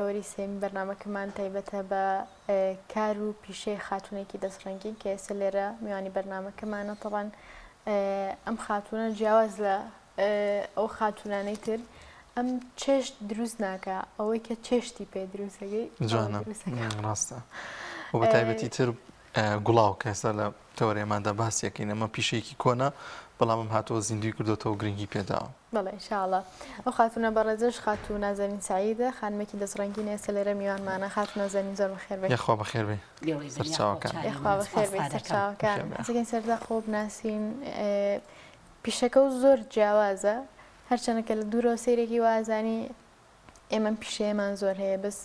تەوەری سێمی بەرنامەکەمان تایبەتە بە کار و پیشەی خاتونێکی دەستڕەنگی کە ئێستا لێرە میوانی بەرنامەکەمانە تەڵەن ئەم خاتونە جیاواز لە ئەو خاتونانەی تر ئەم چێشت دروست ناکە ئەوەی کە چێشتی پێ دروستەکەی جوانە ڕاستە و بە تایبەتی تر گوڵاو کە ئێستا لە تەوەرێماندا باسیەکەین ئەمە پیشەیەکی کۆنا بەڵام ئەم هاتووە زیندوی کردوتەوە گرنگی پێداوە. بەڵێ ئینشاءڵڵا ئەو خاتونە بەڕێزش خاتوو نازەنین سعیدە خانمێکی دەستڕەنگی ئێستا لێرە میوانمانە خاتوو نازەنین زۆر بەخێر بێت. یخوا بەخێر بێ سەرچاوەکان یخوا بەخێر بێت سەرچاوەکان حەزەکەین سەردا خۆ بناسین پیشەکە و زۆر جیاوازە هەرچەندە لە دوورەوە سەیرێکی وازانی ئێمە پیشەیەمان زۆر هەیە بەس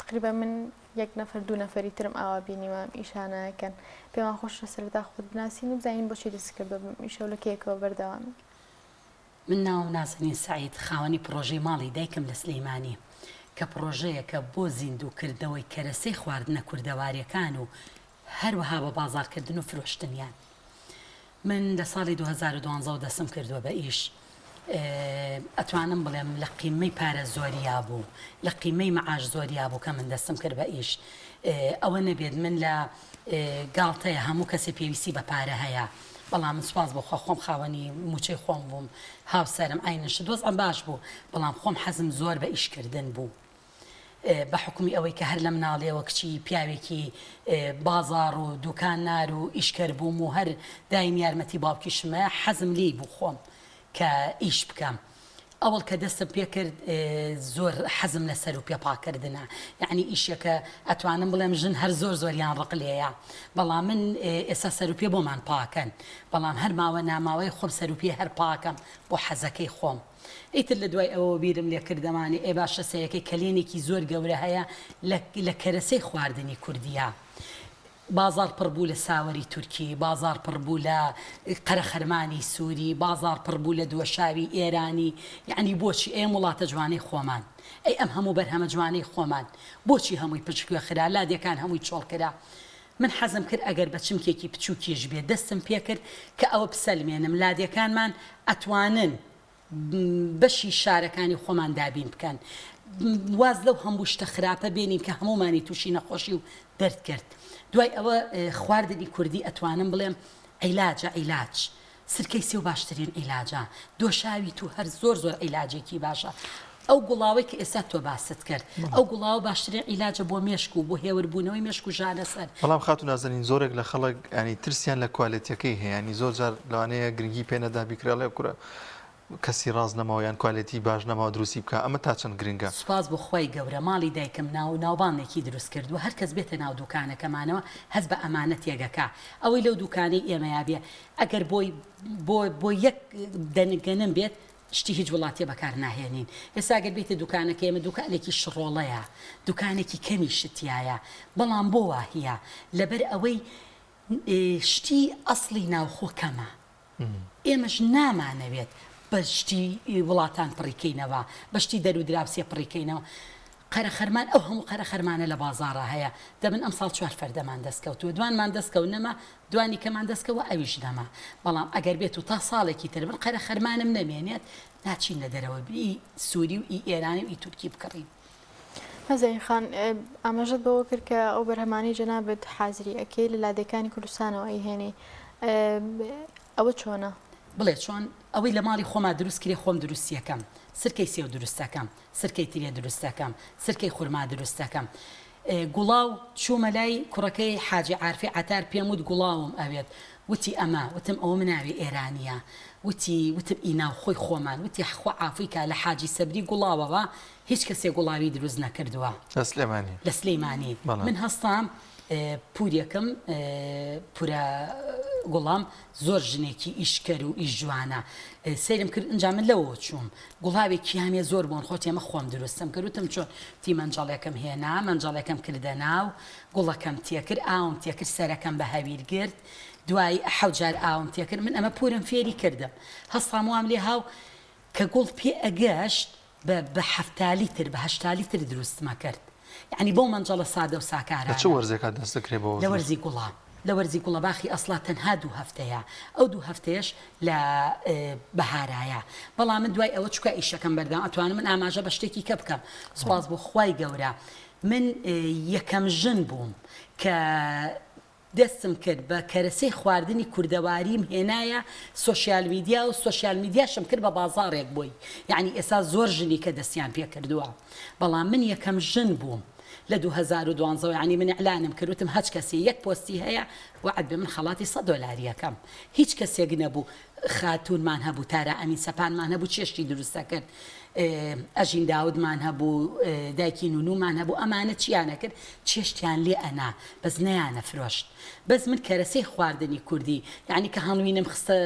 تقریبا من یەک نەفەر دوو نەفەری ترم ئاوا بینیوە ئیشانەکەن پێمان خۆشە سەردا خۆت بناسین و بزانین بۆچی دەست کردو ئیشەولەکەیەکەوە بەردەوامی. من ناوم نازنین سعید خاوەنی پرۆژەی ماڵی دایکم لە سلەیمانی کە پرۆژەیەکە بۆ زیندووکردنەوەی کەرەسەی خواردنە کوردەواریەکان و هەروەها بە بازارکردن و فرۆشتنیان. من لە ساڵی 2012 دەسم کردووە بە ئیش ئەتوانم بڵێم لە قیمەی پارە زۆریا بوو لە قیمەی مەعاش زۆریا بوو کە من دەستم کرد بە ئیش ئەوە نەبێت من لە گاڵتەیە هەموو کەسێ پێویستی بە پارە هەیە بەڵام من سوپاس بۆ خۆم خاوەنی موچەی خۆم بووم هاوسەرم ئاینش دۆزم باش بوو بەڵام خۆم حەزم زۆر بە ئیشکردن بوو بە حکومی ئەوەی کە هەر لە مناڵێەوە کچی پیاوێکی بازار و دوکان نار و ئیشکەر بووم و هەر دایم یارمەتی باوکیشمە حەزم لی بوو خۆم کە ئیش بکەم ئەوڵ کە دەستم پێ کرد زۆر حەزم لەسەر و پێپاکردنە یعنی ئیشەکە ئەتوانم بڵێم ژن هەر زۆر زۆریان ڕقلەیە بەڵام من ئێستا سەر و پێ بۆمان پاکەن بەڵام هەر ماوە ناماوەی خۆم سەر و پێ هەر پاکەم بۆ حەزەکەی خۆم. ئیتر لە دوای ئەوە بیرم لێ کردەمانی ئێ باشە سەیەکەی کەلێنێکی زۆر گەورە هەیە لە کەرەسەی خواردنی کوردیە. بازار پڕبوو لە ساوەری تورکی بازار پڕبوو لە قەرەخەرمانی سووری بازار پڕبوو لە دووەشاوی ئێرانی یعنی بۆچی ئێم وڵاتە جوانەی خۆمان ئەی ئەم هەموو بەرهەمە جوانەی خۆمان بۆچی هەمووی پچکوێ خرا لادیەکان هەمووی چۆڵ کرا. من حەزم کرد ئەگەر بە چمکێکی بچووکیش بێت دەستم پێ کرد کە ئەوە بسەلمێنم لادیەکانمان ئەتوانن بەشی شارەکانی خۆمان دابین بکەن واز لەو هەموو شتە خراپە بێنین کە هەمومانی تووشی نەخۆشی و دەرد کرد. دوای ئەوە خواردنی کوردی ئەتوانم بڵێم عیلاجە عیلاج سرکەی سێ و باشترین عیلاجە دۆشاوی تو هەر زۆر زۆر عیلاجێکی باشە ئەو گوڵاوی کە ئێستا تۆ باست کرد ئەو گوڵاو باشترین عیلاجە بۆ مێشک و بۆ هێوربوونەوەی مێشک و ژانە سەر. بەڵام خاتون نازەنین زۆرێک لە خەڵک ینی ترسیان لە کوالێتیەکەی هەیە ینی زۆر جار لەوانەیە گرنگی پێ نەدا بیکرێڵێ کوورە کەسی ڕاز نەماوە یان کوالێتی باش نەماوە دروستی بکە ئەمە تا چەند گرنگە. سوپاس بۆ خۆی گەورە ماڵی دایکم ناوبانێکی دروست کردووە هەر کەس بێتە ناو دوکانەکەمانەوە هەز بە ئەمانەت یەگەکە ئەوەی لەو دوکانەی ئێمەیا بێ ئەگەر بۆ یەک دەنگەنم بێت شتی هیچ وڵاتی بەکار ناهێنین. ئێستا ئەگەر بێتە دوکانەکە ئێمە دوکانێکی شڕۆڵەیە دوکانێکی کەمی شتیایە بەڵام بۆ واهیە لەبەر ئەوەی شتی ئەسڵی ناوخۆ کەمە ئێمەش نامانەوێت بەشتی وڵاتان پڕیکەینەوە بەشتی دەرو دراوسێ پڕیکەینەوە قەرەخەرمان ئەو هەموو قەرەخەرمانە لە بازاڕە هەیە دەبن ئەم ساڵ 4 فەردەمان دەستکەوتووە دوانمان دەستکەونەمە دوانی کەمان دەستکەوە ئەویش دەما بەڵام ئەگەر بێت و تا ساڵێکی تر بن قەرەخەرمانم نەمێنێت ناچین لە دەرەوە ئی سووری و ئی ئێرانی و ئی تورکی بکڕین. هەزای خان ئاماژەت بەوە کرد کە ئەو بەرهەمانی جەنابەت حازری ئەکەی لە لادەکانی کوردستانەوە ئەیهێنی ئەوە چۆنە؟ بڵێ چۆن ئەوەی لە ماڵی خۆما دروست کرێ خۆم دروستیەکەم سرکەی سێو دروستەکەم سرکەی ترێ دروستەکەم سرکەی خورما دروستەکەم گوڵاو چوومە لای کوڕەکەی حاجی عارفی عتار پێم وت گوڵاوم ئەوێت وتی ئەمە وتم ئەوە مناوی ئێرانیە وتم ئیناو خۆی خۆمان وتی خوا ئافریکا لە حاجی سەبری گوڵاوەوە هیچ کەسێ گوڵاوی دروست نەکردووە لە سلەیمانی من هەستام پورێکم پورە گوڵام زۆر ژنێکی ئیشکەر و ئیش جوانە سەیرم کرد ئەنجا من لەوە چووم گوڵاوێکی هەمێ زۆر بوون خۆت ئێمە خۆم دروستم کردوتم چۆن تی مەنجاڵێکم هێنا مەنجاڵێکم کردە ناو گوڵەکەم تێکرد ئاوم تێکرد سەرەکەم بە هەویر گرت دوای 7 جار ئاوم تێکرد من ئەمە پورم فێری کردم هەستام وام لێ هاو کە گوڵ پێ ئەگەشت بە 7 لیتر بە 8 لیتر دروستمە کرد یعنی بۆ مەنجاڵە سادە و ساکارە چ وەرزێکات دەست دەکرێت بۆ لە وەرزی گوڵام لە وەرزی گوڵەباخی ئەسڵا تەنها 2 هەفتەیە ئەو 2 هەفتەیەش لە بەهارایە بەڵام من دوای ئەوە چکە ئیشەکەم بەردام ئەتوانم من ئاماژە بە شتێکی کە بکەم سوپاس بۆ خوای گەورە من یەکەم ژن بووم کە دەستم کرد بە کەرەسەی خواردنی کوردەواریم هێنایە سوۆسیال میدیا و سوۆسیال میدیاشم کرد بە بازاڕێک بووی یعنی ئێستا زۆر ژنی کە دەستیان پێ کردووە بەڵام من یەکەم ژن بووم لە 2012 ینی من ئەلانم کردوتم هەچ کەسی یەک پۆستی هەیە وعد بێ من خەڵاتی $100 یەکەم هیچ کەسێک نەبوو خاتونمان هەبوو تارە ئەمین سەپانمان هەبوو چێشتی دروستە کرد ئەژین داودمان هەبوو دایکی نونومان هەبوو ئەمانە چیانە کرد چێشتیان لێ ئەنا بەس نەیانە فرۆشت بەس من کەرەسەی خواردنی کوردی یعنی کە هەڵوینم خستە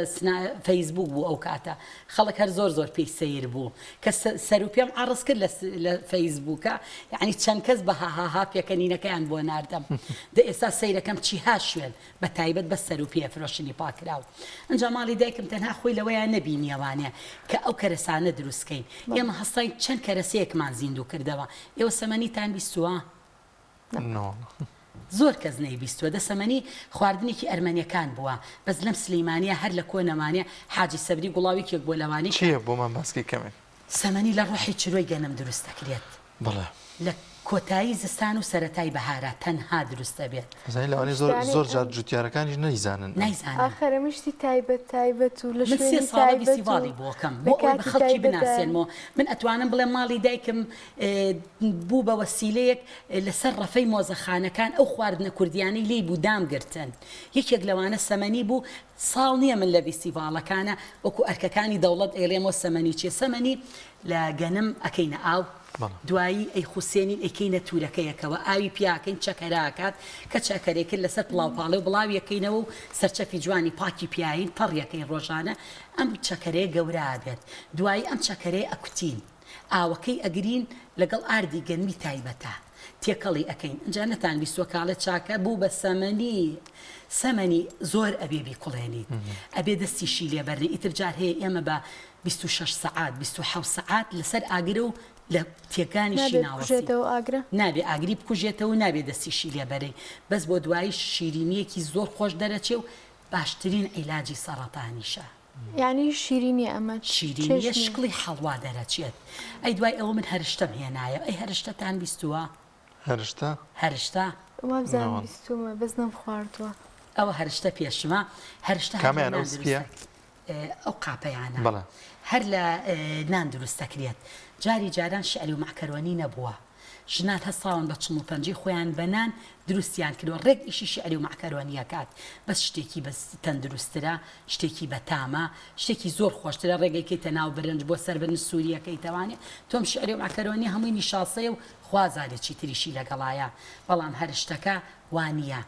فەیسبوک بوو ئەو کاتە خەڵک هەر زۆر پێی سیر بوو کە سەر و پێم عڕس کرد لە فەیسبوکە یعنی چەند کەس بە هاها پێکەنینەکەیان بۆ ناردەم دە ئێستا سیرەکەم چیها شوێن بە تایبەت بە سەر و پێ فرۆشتنی پاکراوە ئەنجا ماڵی دایکم تەنها خۆی لەوەیان نەبینیەوانێ کە ئەو کەرەسانە دروستکەین ئێمە هەستای چەند کەرەسەیەکمان زیندوو کردەوە ئێوە سەمەنیتان بیستووە زۆر کەس نەیبیستووە دەسەمەنی خواردنێکی ئەرمەنیەکان بووە بەس لەم سلەیمانیە هەر لە کۆنەمانە حاجی سەبری گوڵاوێکێک بۆ لەوانی چییە بۆمان باسکی کەمێک سەمەنی لە ڕۆحی چرۆی گەنم دروست دەکرێت بەڵێ لە کۆتایی زستان و سەرەتای بەهارە تەنها دروستە بێت زانین لەوانەیە زۆر جار جوتیارەکانیش نەیزانن ئاخرە مشتی تایبەت و لە من 3 ساڵە فیستیڤاڵی بۆکەم بۆ ئەوەی بە خەڵکی بناسێنمەوە من ئەتوانم بڵێم ماڵی دایکم بوو بە وەسیلەیەک لەسەر ڕەفەی مۆزەخانەکان ئەو خواردنە کوردیانەی لێی بوو دامگرتن یەکێک لەوانە سەمەنی بوو ساڵ نییە من لە فیستیڤاڵەکانە وەکو ئەرکەکانی دەوڵەت ئێڵێمەوە سەمەنی چێ سەمەنی لە گەنم ئەکەینە ئاو دوایی ئەی خوسێنین ئەیکەینە تورەکەیەکەوە ئاوی پیاکەین چەکەراکات کە چەکەرێکرد لەسەر پڵاوپاڵێ و بڵاویەکەینەوە و سەرچەفی جوانی پاکی پیاین پەڕیەکەین ڕۆژانە ئەم چەکەرەیە گەورە بێت دوایی ئەم چەکەرەیە ئەکوتین ئاوەکەی ئەگرین لەگەڵ ئاردی گەنمی تایبەتە تێکەڵی ئەەکەین ئەجا نەتان بیستوە کاڵە چاکە بوو بە سەمەنی زۆر ئەبێ بیکوڵێنیت ئەبێ دەستیشی لێبەرنی ئیتر جار هەیە ئێمە بە 26 سعات 27 سعات لەسەر ئاگرە و لە تێکانیشی ناوەسێتەوە نابێ ئاگری بکوژێتەوە نابێ دەستیشی لێبەرەی بەس بۆ دوایی شیرینیەکی زۆر خۆش دەرەچێ و باشترین عیلاجی سەرەتانیشە یعنی شیرینی ئەمە شیرینیە شکڵی هەڵوا دەرەچێت ئەی دوای ئەوە من هەرشتەم هێنایە ئەی هەرشتەتان بیستووە هەرشتا وابزانم بیستومە بەس نەم خواردووە ئەوە هەرشتە پێشمە هەرشتە کامیان ئەوسپیە ئەو قاپەیانە هەر لە نان دروستەکرێت جاری جاران شعری و معکەرۆنی نەبووە ژنات هەستاون بە چڵ و پەنجەی خۆیان بەنان دروستیان کردووە ڕێک ئیشی شعری و معکەرۆنیەکات بەس شتێکی بە تەندروسترە شتێکی بەتامە شتێکی زۆر خۆشترە ڕێگەیکەیتە ناو برنج بۆ سەربرن سووریەکەی تەوانێ تۆم شعری و معکەرۆنی هەمووی نیشاسەیە و خوازارێکی تریشی لەگەڵایە بەڵام هەرشتەکە وانە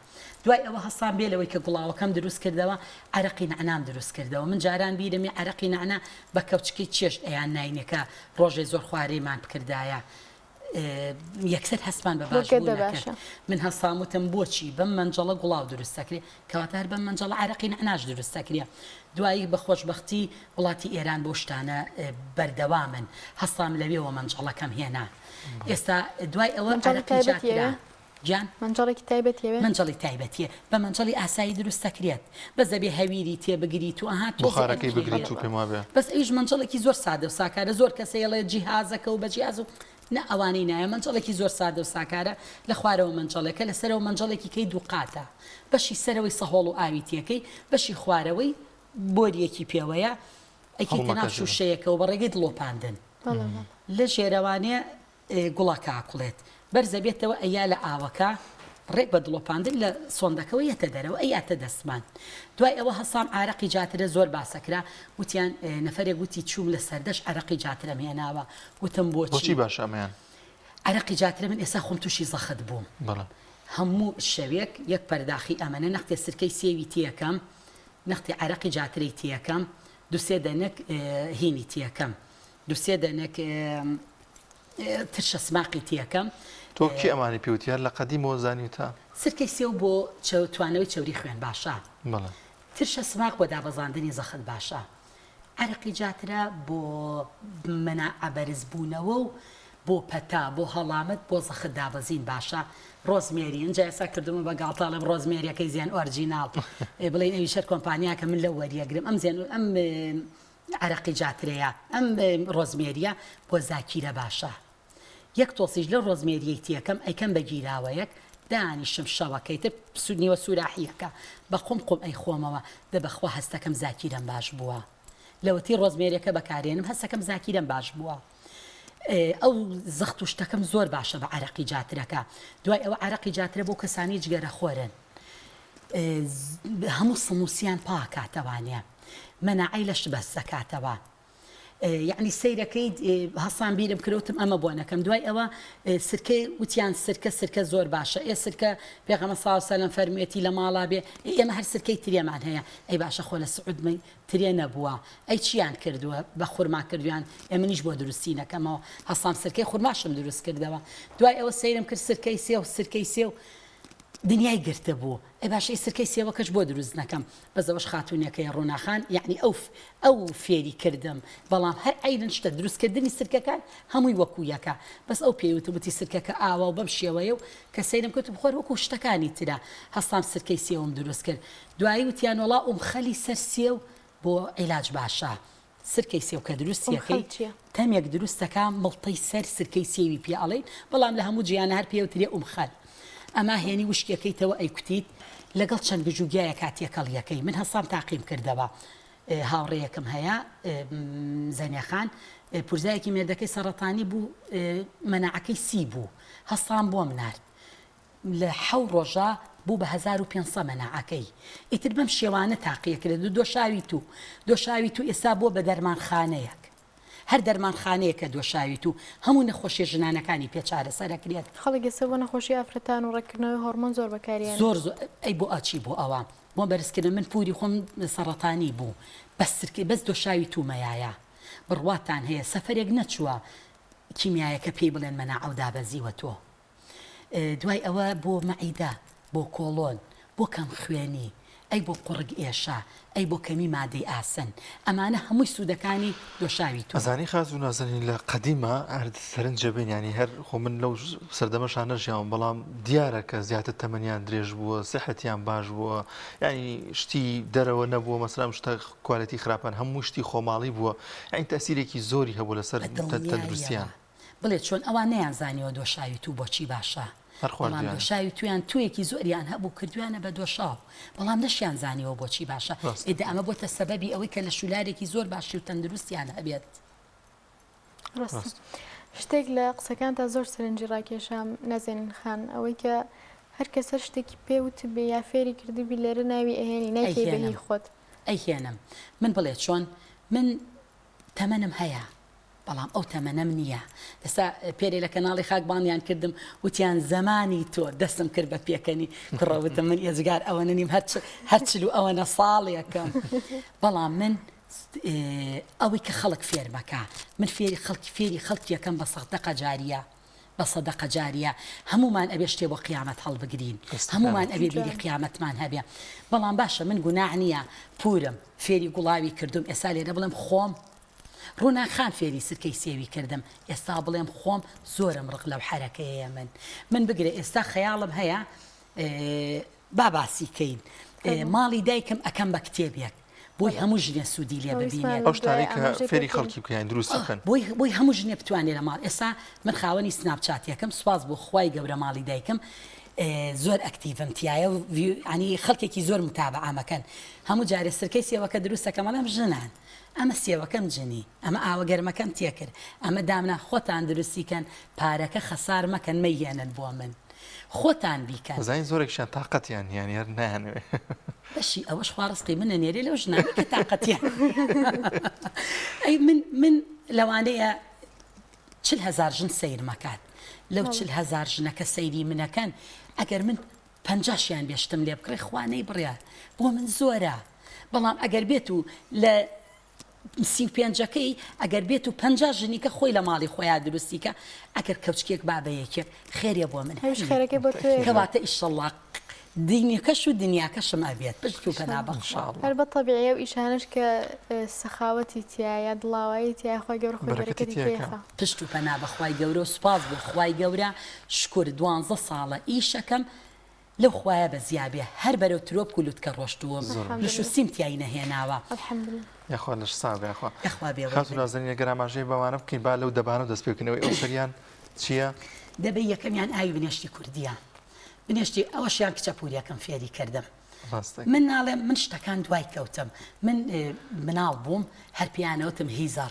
دوای ئەوە هەستان بێ لەوەی کە گوڵاوەکەم دروست کردەوە عەرەقی نەعنام دروست کردەوە من جاران بیرمی عەرەقی نەعنا بە کەوچکەی چێش ئەیان ناینێکە ڕۆژێ زۆر خوارەیمان بکردایە یەکسەر هەستمان بە باش نەکرد من هەستاموتم بۆچی بەم مەنجەڵە گوڵاو دروستەکرێ کەواتە هەر بەم مەنجەڵە عەرەقی نەعناش دروستەکرێ دوایی بە خۆشبەختی وڵاتی ئێران بۆ شتانە بەردەوامن هەستام لەوێەوە مەنجەڵەکەم هێنا ئێستا دوای ئەوە عەرەقی جاترا جان منجەڵێکی تایبەتیە منجەڵی تایبەتیە بە منجەڵی ئاسایی دروست دەکرێت بەس دەبێ هەویری تێبگریت و ئەها بخارەکەی بگریت و پێم وابێ بەس ئەویش منجەڵێکی زۆر سادە و ساکارە زۆر کەسەیەڵێ جیهازەکە و بە جیاز و نە ئەوانەی نایە منجەڵێکی زۆر سادە و ساکارە لە خوارەوە منجەڵێکە لەسەرەوە منجەڵێکی کەی دووقاتە بەشی سەرەوەی سەهۆڵ و ئاویتیەکەی بەشی خوارەوەی بۆریەکی پێوەیە ئەیکەیتە ناو شوشەیەکەوە بە ڕێگەی دڵۆپاندن لە ژێرەوانێ گوڵەکە ئاکوڵێت بەرزە بێتەوە ئەیا لە ئاوەکە ڕێک بە دڵۆپاندن لە سۆندەکەەوە یەتە دەرەوە ئەیاتە دەستمان دوای ئەوە هەسام عارەقی جاترە زۆر باسەکرا وتیان نەفەرێک گوتی چوم لە سەردەش عارەقی جاترە مێناوە وتم بۆچی باش ئەمەیان عارەقی جاترە من ئێستا خۆم تووشی زەخت بووم هەموو شەوێک یەک پەرداخی ئەمەنە نەختێ سرکەی سێوی تیەکەم نەختی عارەقی جاترەی تیەکەم دوسێ دەنێک هینی تیەکەم دوسێ دەنێک ترشە سماقی تیەکەم تۆ کی ئەمانی پێوتیان لە قەدیمەوە زانیوتە سرکەی سێو بۆ توانەوەی چەوری خوێن باشە ترشە سماق بۆ دابەزاندنی زەخت باشە عەرەقی جاترە بۆ مەناعە بەرزبوونەوە و بۆ پەتا بۆ هەڵامەت بۆ زەخت دابەزین باشە ڕۆزمێری اینجا ئێستا کردومە بە گاڵتاڵم ڕۆزمێریەکەی زیان ئۆرجیناڵ بڵێن ئەوی شەر کۆمپانیا کە من لە وەریەگرم ئەم عەرەقی جاترەیە ئەم ڕۆزمێریە بۆ زاکیرە باشە یەک تۆسیش لە ڕۆزمێریەی تیەکەم ئەیکەم بە گیراوەیەک دانیشم شەوەکەیتر سودنیوە سوراحیەکە بە قوم ئەی خۆمەوە دەبەخوا هەستەکەم زاکیرم باش بووە لەوەتی ڕۆزمێریەکە بەکارێنم هەستەکەم زاکیرم باش بووە ئەو زەخت و شتەکەم زۆر باشە بە عەرەقی جاترەکە دوای ئەوە عەرەقی جاترە بۆ کەسانی جگەرە خۆرن هەموو سمووسیان پاکاتەوانێ مەناعی لەش بەس دەکاتەوە یعنی سیرەکەی هەسان بیرم کردوتم ئەمە بۆ نەکەم دوای ئەوە سرکەی وتیان سرکە زۆر باشە ئێ سرکە پێغەمبەر صلی الله علیه و سلم فەرموویەتی لە ماڵا بێ ئێمە هەر سرکەی ترێمان هەیە ئەی باشە خۆ لە سعودمەی ترێ نەبووە ئەی چیان کردووە بە خورما کردویان ئێمەنیش بۆ دروستی نەکەمەوە هەسام سرکەی خورماشم دروست کردەوە دوای ئەوە سیرم کرد سرکەی سێو دنیای گرتە بوو ئەی باشە سرکەی سێوەکەش بۆ دروست نەکەم بەزەوەش خاتونیەکەی ڕووناخان یعنی ئەو فێری کردم بەڵام هەر ئەیرن شتە دروستکردنی سرکەکان هەمووی وەکوویەکە بەس ئەو پێوتبووتی سرکەکە ئاوا و بەم شێوەیە و کە سەیرم کەوت بخۆر وەکو شتەکانی ترە هەستام سرکەی سێوم دروست کرد دوایی وتیان وەڵا خەلی سەر سێو بۆ عیلاج باشە سرکەی سێو کە دروستیەکەی تەمێک دروستەکە مڵتەی سەر سرکەی سێوی پێ ئەڵێن بەڵام لە هەموو جیانە هەر پێوترێ خەل ئەما هێنی وشکەکەیتەوە ئەیکوتیت لەگەڵ چەند گژوگیایە کاتێکەڵیەکەی من هەسام تاقیم کردەوە هاوڕێیەکەم هەیە زەنیەخان پورزایەکی مێردەکەی سەرەتانی بوو مەناعەکەی سی بوو هەستان بۆ منارد لە 7 ڕۆژە بوو بە 1500 مەناعەکەی ئیتر بەم شێوانە تاقیە کرد دۆشاوی تو ئێستا بۆ بە دەرمانخانەیەک هەر دەرمانخانەیە کە دۆشاویت و هەموو نەخۆشیە ژنانەکانی پێچارە سەرەکرێت خەڵک ئێستا بۆ نەخۆشی ئافرەتان و ڕێکردنەوەی هۆرمۆن زۆر بەکاریان زۆر ئەی بۆ ئاچی بۆ ئەوە بۆ بەرزکردن من پوری خۆم سەرەتانی بوو بەس دۆشاوی تومەیایە بڕواتان هەیە سەفەرێک نەچووە کیمیایەکە پێی بڵێن مەناعە و دابەزیوە تۆ دوای ئەوە بۆ مەعیدە بۆ کۆڵۆن بۆ کەم خوێنی ئەی بۆ قوڕگ ئێشە ئەی بۆ کەمی مادەی ئاسن ئەمانە هەمووی سوودەکانی دۆشاوی تو ئەزانی خاز و نازنین لە قەدیمە سەرنجە بین ینی هەر خۆ من لەو سەردەمەشان نەژیاوم بەڵام دیارە کە زیاتر تەمەنیان درێژ بووە سەحەتیان باش بووە ینی شتی دەرەوە نەبووە مەسەلام شتە کوالەتی خراپان هەموو شتی خۆماڵی بووە یعنی تەسیرێکی زۆری هەبوو لەسەر تەندروستیان بڵێ چۆن ئەوان نەیانزانیەوە دۆشاوی تو بۆچی باشە بەڵام دۆشاوی تویان تویەکی زۆریان هەبوو کردویانە بە دۆشاو بەڵام نەشیان زانیەوە بۆچی باشە ئێدە ئەمە بۆتە سەبەبی ئەوەی کە لە شولارێکی زۆر باشی و تەندروستیان هەبێت شتێک لە قسەکان تا زۆر سەرنجی ڕاکێشام نەزێنین خان ئەوەی کە هەر کەسە شتێکی پێوت بێ یا فێری کردبی لێرە ناوی ئەهێنی نایکەی بەهی خۆت ئەیهێنم من بڵێت چۆن من تەمەنم هەیە بەڵام ئەو تەمەنەم نییە ئێستا پێرێ لە کەناڵی خاکبانیان کردم وتیان زەمانی تۆ دەستم کرد بە پێکەنی کوڕەوتم من ئێزگار ئەوەنە نیم هەرچلو ئەوەنە ساڵێکم بەڵام من ئەوەی کە خەڵک فێرمەکە من فێری خەڵکیەکەم بە سەدەقە جاریە بە سەدەقە جاریە هەمومان ئەبێ شتێ بۆ قیامەت هەڵبگرین هەمومان ئەبێ بیری قیامەتمان هەبێ بەڵام باشە من گوناح نییە پورم فێری گوڵاوی کردم ئێستا لێرە بڵێم خۆم ڕووناخان فێری سرکەی سێوی کردم ئێستا بڵێم خۆم زۆرم ڕق لەو حرەکەیە من بگرێ ئێستا خەیاڵم هەیە باباسیکەین ماڵی دایکم ئەەکەم بە کتێبێک بۆی هەموو ژنێ سوودی لێ ببینێت ئەو شتانی کە فێری خەڵکی بکەیان دروست بکەن بۆی هەموو ژنێ بتوانێت لە ماڵ ئێستا من خاوەنی سناپچاتیەکەم سواز بۆ خوای گەورە ماڵی دایکم زۆر ئەکتیڤم تایە و ینی خەڵکێکی زۆر متابعامەکەن هەموو جارێ سرکەی سێوەکە دروستەکە مەڵام ژنان ئەمە سێوەکەم جنی ئەمە ئاوەگەرمەکەم تێکرد ئەمە دامنا خۆتان دروستیکەن پارەکە خەسار مەکەن مەیێنن بۆ من خۆتان بیکەن زین زۆرێکشان تااقەتیان یانی هەر نانوێ بەشی ئەوەش خوارسقی منە نێرێ لەو ژنانی کە تااقەتیان ئەی من لەوانەیە 40,000 ژن سیر مەکات لەو 40,000 ژنەکە سەیری منەکەن ئەگەر من 50شیان بێشتم لێ بکڕێ خوانەی بڕیا بۆ من زۆرە بەڵام ئەگەر بێت و لە 35ەکەی ئەگەر بێت و 50 ژنی کە خۆی لە ماڵی خۆیان دروستیکە ئەگەر کەوچکێک بابەیەکێک خێرێ بۆ من کەواتە ئیشەڵڵا دینیەکەش و دنیاکەشم ئەبێت پشت و پەنا بەخشاڵ هەر بە تەبیعیە و ئیشانش کە سەخاوەتی تایە دڵاوایی تای خۆی گەورە خۆی بەرەکەتی تێخە پشت و پەنا بەخوای گەورە و سوپاس بۆ خوای گەورە شکر 12 ساڵە ئیشەکەم لەو خوایە بە زیابێ هەر بەرەو ترۆپ و لوتکە ڕۆشتووەم لەش و سیمتیایی نەهێناوە یاخوا لەش ساوێ یاخوا یاخوا بێ خاتون نازانین ئەگەر ئاماژەی بەوانە بکەین با لەو دەبانە و دەست پێکردنەوەی ئەو سەریان چییە؟ دەبێ یەکەمیان ئاوی بنێشتی کوردیە بنێشتی ئەوەشیان کچە پوریەکەم فێری کردم من ناڵێم من شتەکان دوای کەوتم من مناڵ بووم هەر پیانەوتم هیزە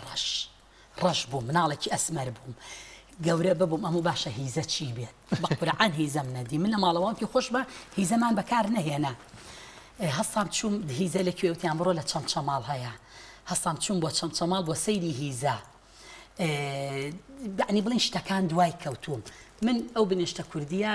ڕەش بووم مناڵێکی ئەسمەر بووم گەورە ببووم ئەموو باشە هیزە چی بێت بەقورعان هیزەم نەدی من لە ماڵەوەکی خۆش بە هیزەمان بەکار نەهێنا هەستام چوم هیزە لە کوێوتیان بڕۆ لە چەمچەماڵ هەیە هەستام چوم بۆ چەمچەماڵ بۆ سەیری هیزە بعنی بڵین شتەکان دوای کەوتوم من ئەو بنێشتە کوردیە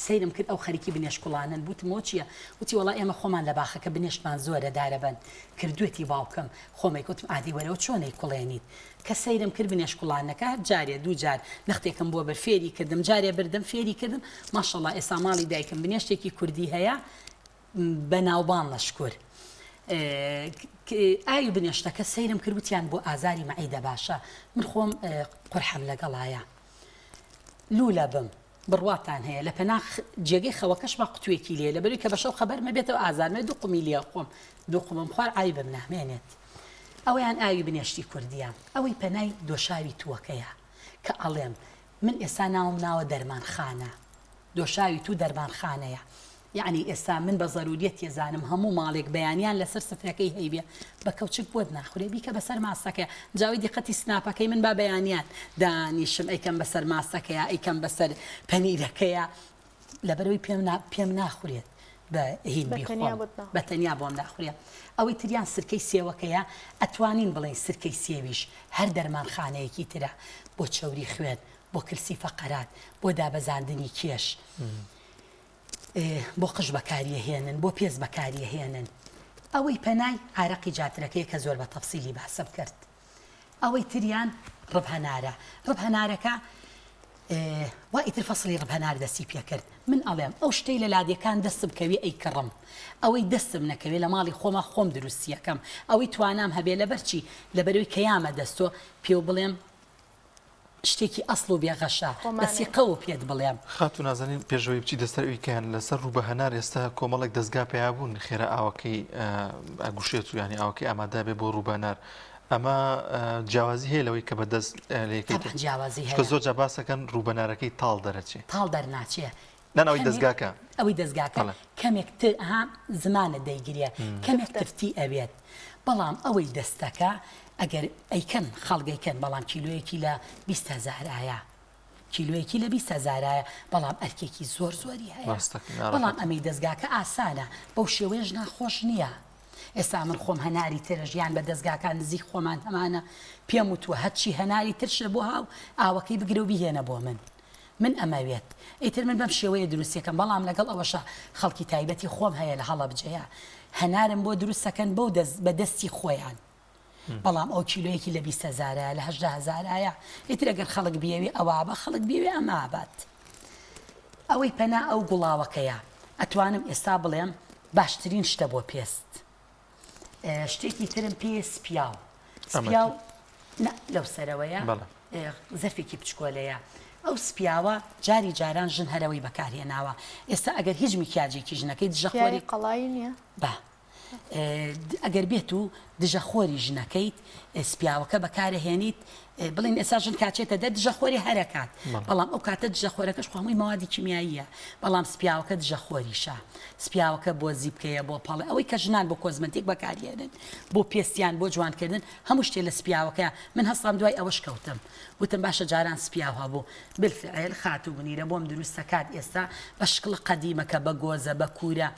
سەیرم کرد ئەو خەریکی بنێشکوڵانن بوتمەوە چییە وتی وڵا ئێمە خۆمان لە باخەکە بنێشتمان زۆرە دارەبەن کردوێتی باوکەم خۆمەی کوتم ئادی وەرەوە چۆنەی کوڵێنیت کە سەیرم کرد بنێشکوڵانەکە جارێ دوو جار نەختێکم بۆ بەر فێری کردم جارێ بردم فێری کردم ماشەڵڵا ئێستا ماڵی دایکم بنێشتێکی کوردی هەیە بە ناوبان لەشکر ئاوی بنێشتەکە سەیرم کردوتیان بۆ ئازاری مەعیدە باشە من خۆم قورحەم لەگەڵایە لولا بم بڕواتان هەیە لە پەناخ جێگەی خەوەکەش بە قوتوێکی لێ لە بەروی کە بەشەو خەبەر مەبێتەوە ئازارمە دوو قومی لێ خۆم دوو قومم خوار ئاوی بم نامێنێت ئەویان ئاوی بنێشتی کوردیان ئەوەی پەنای دۆشاوی تووەکەیە کە ئەڵێم من ئێستا ناوم ناوە دەرمانخانە دۆشاوی تو دەرمانخانەیە یعنی ئێستا من بە ضرورەت ێزانم هەموو ماڵێک بەیانیان لەسەر سفرەکەی هەیبێ بە کەوچک بۆت ناخورێ بیکە بەسەر ماسەکەی جاوی دیقەتی سناپەکەی من با بەیانیان دانیشم ئەیکەم بەسەر ماسەکەیە ئەیکەم بەسەر پەنیرەکەیە لەبەرەوەی پێم ناخورێت بە هین بیخۆم بەتەنیا بۆم ناخورێت ئەوەی تریان سرکەی سێوەکەیە ئەتوانین بڵێن سرکەی سێویش هەر دەرمانخانەیەکی ترە بۆ چەوری خوێن بۆ کلسی فەقەرات بۆ دابەزاندنی کێش بۆ قژ بەکاریە هێنن بۆ پێز بەکاریە هێنن ئەوەی پەنای عارەقی جاترەکەی کە زۆر بە تەفسیلی باسم کرد ئەوەی تریان ڕبهەنارە ڕبهەنارەکە وا ئیتر فەسڵی ڕبهەنار دەستی پێ کرد من ئەڵێم ئەو شتەی لە لادیەکان دەستم کەوێ ئەی کڕم ئەوەی دەستم نەکەوێت لە ماڵی خۆمە خۆم دروستیەکەم ئەوەی توانام هەبێ لەبەرچی لەبەرەوەی کەیامە دەستۆ پێو بڵێم شتێکی ئەسڵ و بێغەشە دەستی قەوە پێت بڵێم خاتون نازانین پێشەوەی بچی دەستەرویکەیان لەسەر ڕووبەهەنار ئێستا کۆمەڵێک دەستگا پێیا بوون خێرا ئاوەکەی ئەگوشێت و ینی ئاوەکەی ئامادە بێ بۆ ڕووبەهەنار ئەمە جیاوازی هەیە لەوەی کە بەدەست لێکەکە زۆر جا باسەکەن ڕووبەنارەکەی تاڵ دەرەچێت تاڵ دەرناچێ نانەوەی دەستگاکە ئەوەی دەستگاکە کەمێک تر زمانە دەیگرێت کەمێک ترتی ئەوێت بەڵام ئەوەی دەستەکە ئەگەر ئەیکەن خەڵگەیکەن بەڵام کیلوەیەکی لە 20,000 ئایا کیلوەیەکی لە 20,000 بەڵام ئەرکێکی زۆر زۆری هەیە بەڵام ئەمەی دەستگاکە ئاسانە بەو شێوەیەش ناخۆش نییە ئێستا من خۆم هەناری ترژیان بە دەستگاکان نزیک خۆمان هەمانە پێم وتووە هەرچی هەناری ترشە بۆ هاو ئاوەکەی بگرە و بهێنە بۆ من ئەمەوێت ئیتر من بەم شێوەیە دروستیەکەم بەڵام لەگەڵ ئەوەشە خەڵکی تایبەتی خۆم هەیە لە هەڵە بجەیە هەنارم بۆ دروستەکەن بە دەستی خۆیان بەڵام ئەو کیلوەیەکی لە 20,000 لە 18,000 ئیتر ئەگەر خەڵک بیەوێ ئەوە بە خەڵک بیوێ ئەمابات ئەوەی پەنا ئەو گوڵاوەکەیە ئەتوانم ئێستا بڵێم باشترین شتە بۆ پێست شتێکی ترم پێ سپیاو لەو سەرەوەیە زەرفێکی بچکۆلەیە ئەو سپیاوە جاری جاران ژن هەرەوەی بەکارهێناوە ئێستا ئەگەر هیچ میکیاجێکی ژنەکەی دژەخۆری قەڵایی نییە بە ئەگەر بێت و دژەخۆری ژنەکەیت سپیاوەکە بەکارهێنیت بڵین ئێستا ژن کاچێتە دە دژەخۆری هەرەکات بەڵام ئەو کاتە دژەخۆرەکەش خۆمەی ماوادی کیمیاییە بەڵام سپیاوەکە دژەخۆریشە سپیاوەکە بۆ زیبکەیە بۆ پاڵێ ئەوەی کە ژنان بۆ کۆزمەتیک بەکارهێنن بۆ پێستیان بۆ جوانکردن هەموو شتێ لە سپیاوەکە من هەستام دوای ئەوەش کەوتم وتم باشە جاران سپیاو هەبوو بالفعل خاتوو بنیرە بۆم دروستەکات ئێستا بە شکڵ قەدیمەکە بە گۆزە بە کوورە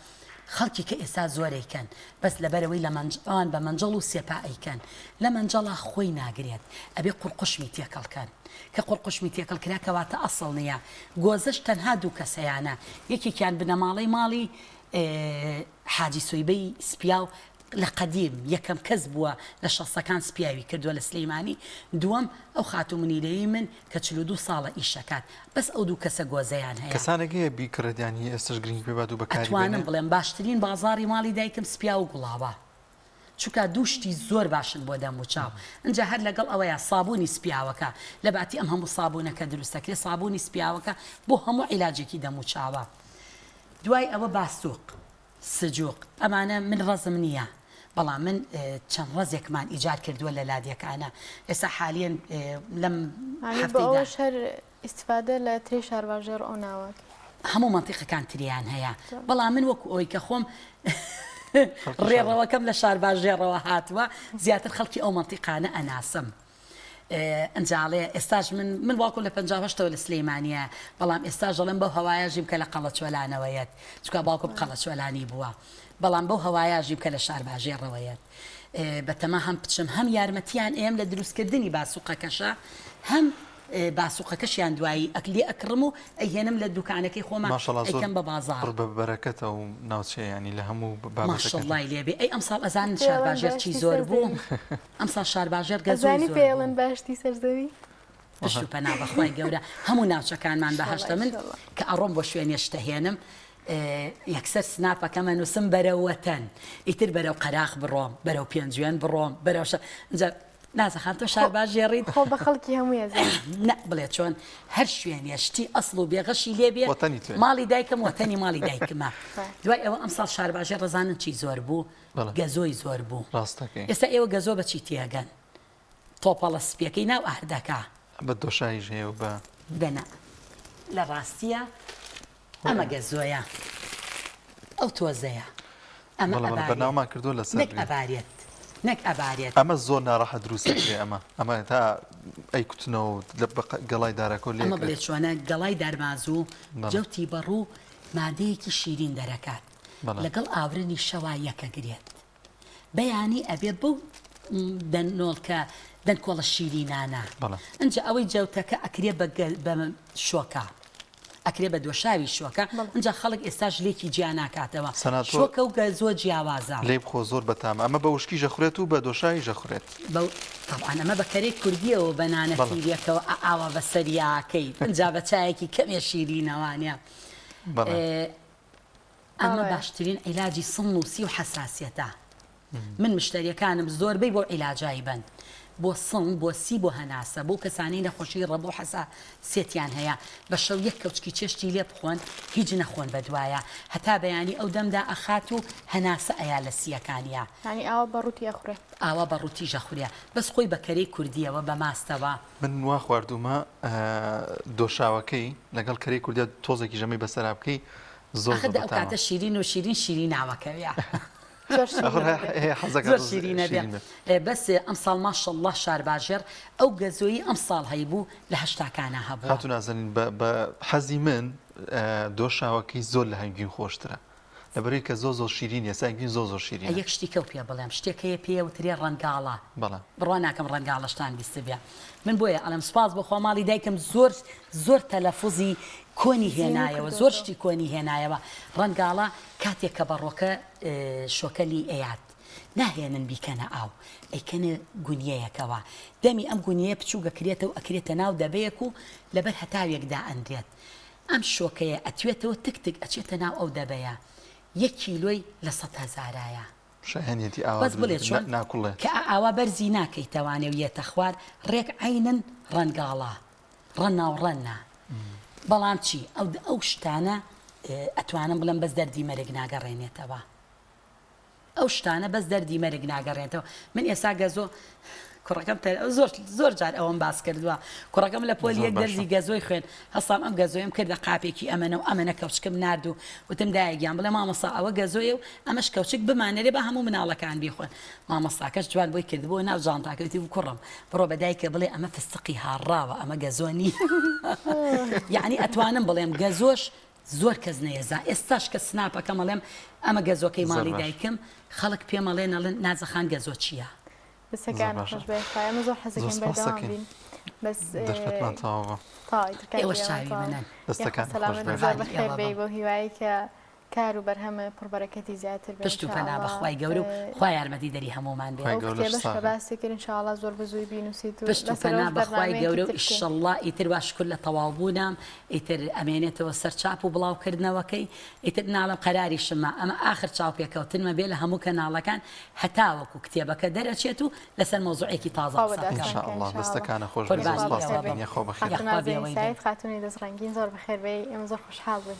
خەڵکی کە ئێستا زۆرەیکەن بەس لەبەرەوەی لە منجڵان بە منجڵ و سێپا ئەیکەن لە منجڵا خۆی ناگرێت ئەبێ قورقشمی تێکەڵکەن کە قورقشمی تێکەڵ کرا کەواتە ئەسڵ نییە گۆزەش تەنها دوو کەسەیانە یەکێکیان بنەماڵەی ماڵی حاجی سویبەی سپیا و لە قەدیم یەکەم کەس بووە لە شەسەکان سپیاوی کردووە لە سلەیمانی دووەم ئەو خاتومنیرەی من کە 42 ساڵە ئیشەکات بەس ئەو دوو کەسە گۆزەیان هەیە کەسانێکەیە بیکردیانی ئێستش گرنگ پێ بات و بەکاری ئەتوانم بڵێم باشترین بازاری ماڵی دایکم سپیا و گوڵاوە چونکە دووشتی زۆر باشن بۆ دەم و چاو اینجا هەر لەگەڵ ئەوەیە سابوونی سپیاوەکە لە باتی ئەم هەموو سابوونەکە دروستەکرێ سابوونی سپیاوەکە بۆ هەموو عیلاجێکی دەم و چاوە دوای ئەوە باسووق سجووق ئەمانە من ڕەزم نییە بەڵام من چەند ڕەزێکمان ئیجار کردووە لە لادیەکانە ئێستا حالیان لەم هەفتەیدا هەر ئیسفادە لە ترێ شارباژێر ئەو ناوەک هەموو منتیقەکان تریان هەیە بەڵام من وەکو ئەوی کە خۆم ڕێڕەوەکەم لە شارباژێڕەوە هاتووە زیاتر خەڵکی ئەو منتیقانە ئەناسم ئەنجاڵێ ئێستاش من واکو لە 58ەوە لە سلەیمانیە بەڵام ئێستا ژەڵم بەو هەوایەژیم کە لە قەڵەچوەلانەوەیەت چکە باوکم قەڵەچوەلانی بووە بەڵام بەو هەوایەژیم کە لە شارباژێڕەوەیەت بەتەما هەم پچم هەم یارمەتیان ئێم لە دروستکردنی باسووقەکەشە هەم باسووقەکەشیان دوایی ئەکلی ئەکڕم و ئەهێنم لە دوکانەکەی خۆمان ئەیکەم بە بازار بە بەرەکەتە و ناوچەیانی لە هەموو ماشەڵڵای لێبێ ئەی ئەمساڵ ئەزان شارباژێر چی زۆر بوو ئەمساڵ شارباژێر گەزۆی پێڵن باشتی سەرزەوی پشت و پەنا بەخوای گەورە هەموو ناوچەکانمان بەهەشتە من کە ئەڕۆم بۆ شوێنێ شتەهێنم یەکسەر سناپەکەمە نووسم بەرەوەتەن ئیتر بەرەو قەراق بڕۆم بەرەو پێنجوێن بڕۆم بەرەوشە نازەخان تۆ شارباژێڕیت خۆ بە خەڵکی هەموویە نە بڵێ چۆن هەر شوێنێ شتی ئەسڵ و بێغەشی لێبێ ماڵی دایکم وەتەنی ماڵی دایکمە دوای ئەوە ئەمساڵ شارباژێر ڕزانن چی زۆر بوو گەزۆی زۆر بوو ئێستا ئێوە گەزۆ بە چی تێگەن تۆپەڵە سپیەکەی ناو ئاهردەکە بە دۆشاییش هەیە و بە بەنا لە ڕاستیە ئەمە گەزۆیە ئەو تۆزەیە ئەمە بەناومان کردو لەسەر ئەبارێت نەک ئەبارێت ئەمە زۆر ناڕەحەت دروستکرێ ئەمە تا ئەی کوتنەوە لە گەڵای دارەکە لێ ئەمە بڵێ چۆنە گەڵای دەرمازوو جەوتی بەڕوو مادەیەکی شیرین دەرەکات لەگەڵ ئاورنی شەوا یەکەگرێت بەیانی ئەبێ بەو دەنۆڵکە دەنکۆڵە شیرینانە ئەنجا ئەوەی جەوتەکە ئەکرێ بە شۆکە ئەکرێ بە دۆشاوی شوەکە ئەنجا خەڵک ئێستاش لێکی جیا ناکاتەوە شۆکە و زۆر جیاوازە لێ بخۆ زۆر بەتامە ئەمە بە وشکی ژەخورێت و بە دۆشایی ژەخورێت طبعاً ئەمە بەکەرەی کوردیەوە بەنانەفیریەکەوە ئاوا بە سەریاکەی ئەنجا بە چایەکی کەمێ شیرینەوانە ئەمە باشترین عیلاجی سڵنووسی و حەساسیەتە من مشتریەکانم زۆربەی بۆ عیلاجایی بن بۆ سڵ بۆ سی بۆ هەناسە بۆ کەسانی نەخۆشی ڕەبوو حەساسیەتیان هەیە بە شەو یەک کەوچکی چێشتی لێ بخۆن هیچ نەخۆن بەدوایە هەتا بەیانی ئەو دەمدا ئەخات و هەناسە ئەیا لە سیەکانیە ئاوا بەڕووتی ئەخورێت ئاوا بەڕووتی ژەخورێ بەس خۆی بەکەرەی کوردیەوە بە ماستەوە من وا خواردومە دۆشاوەکەی لەگەڵ کەرەی کوردیا تۆزێکی ژەمی بەسەرا بکەی زۆر ئەو کاتە شیرین و شیرین ناوەکەویە زۆر شیرینە بەس ئەم ساڵ ماشەڵڵا شارباژێر ئەو گەزۆیی ئەم ساڵ هەیبوو لە هەشتاکانە هەبوو هاتو نازانین بە حەزی من دۆشاوەکەی زۆر لە هەنگین خۆشترە لەبەرەوەی کە زۆر شیرینە سانگین زۆر شیرینە یەک شتی کەو پێ بڵێم شتێک هەیە پێوترێ ڕەنگاڵە بڕوا ناکەم ڕەنگاڵەشتان بیست بێ من بۆیە ئەڵم سپاس بۆ خۆ ماڵی دایکم زۆر تەلەفوزی کۆنی هێنایەوە زۆر شتی کۆنی هێنایەوە ڕەنگاڵە کاتێک کە بەڕۆکە شۆکەلی ئەیات ناهێنن بیکەنە ئاو ئەیکەنە گونیەیەکەوە دەمی ئەم گونیە بچووگەکرێتەوە ئەکرێتە ناو دەبەیەک و لەبەر هەتاوێکدا ئەندرێت ئەم شۆکەیە ئەتوێتەوە تکتک ئەچێتە ناو ئەو دەبەیە 1 کیلۆی لە 100,000 شایەنێتی بەس بڵێت چۆن کە ئاوا بەرزی ناکەیتەوانێ و یێتە خوار ڕێک عینن ڕەنگاڵە ڕەناوڕەنە بەڵام چی ئەو شتانە ئەتوانم بڵم بەس دەردی مەرگ ناگەڕێنێتەوە ئەو شتانە بەس دەردی مەرگ ناگەڕێنێتەوە من ئێستا گەزۆ کوڕەکەم زۆر جار ئەوەم باس کردووە کوڕەکەم لە پۆلی یەک دەرزی گەزۆی خوێن هەستام ئەم گەزۆیم کردە قاپێکی ئەمەنە و ئەمەنە کەوچکم نردوو وتم دایەگیان بڵێ مامەسا ئەوە گەزۆیە و ئەمەش کەوچک بمانەرێ بە هەموو مناڵەکان بیخۆن مامەستاکەش جوان بۆی کردبووە ناو جانتاکەوتی و کوڕم بڕۆ بە دایکە بڵێ ئەمە فستقی هاڕاوە ئەمە گەزۆنی یعنی ئەتوانم بڵێم گەزۆش زۆر کەس نێزا ئێستاش کە سناپەکە مەڵێم ئەمە گەزۆکەی ماڵی دایکم خەڵک پێ مەڵێنەڵێن نازەخان گەزۆ چییە بەسەکان خۆش بێخایمە زۆر حەزەکەم بەردەوام بین بەس دەشتمان تاوە ئێوە چاوی منن سەلامەت زۆر بەخێر بێ بۆ هیوایی کە کار و بەرهەمە پڕبەرەکەتی زیاتر بێت پشت و پەنا بەخوای گەورە و خوای یارمەتی دەری هەمومان بێت خوای ئەو گەورەش کتێبەش کە ساغە. باسی کرد انشاءالله زۆر بەزووی بینوسیت و پشت و پەنا بەخوای گەورە و ئیشەڵڵا ئیتر باش کرد لە تەواوبوونام ئیتر ئەمێنێتەوە سەر چاپ و بڵاوکردنەوەکەی ئیتر ناڵم قەراری شما ئەمە ئاخر چاوپێکەوتنمە بێ لە هەموو کەناڵەکان هەتا وەکو کتێبەکە دەرەچێت و لەسەر مۆزوعێکی تازە خاوەداستان. قسە بکەین. انشاء الله دەستەکانە خۆش قوربانی بێت. سپاس ئێوە دەکەین. خۆ بەخێر. یخوا خاتونازین بێوەی سعید خاتونی دەست ڕەنگین زۆر بەخێر بێ ئێمە زۆر خۆشحاڵ بووین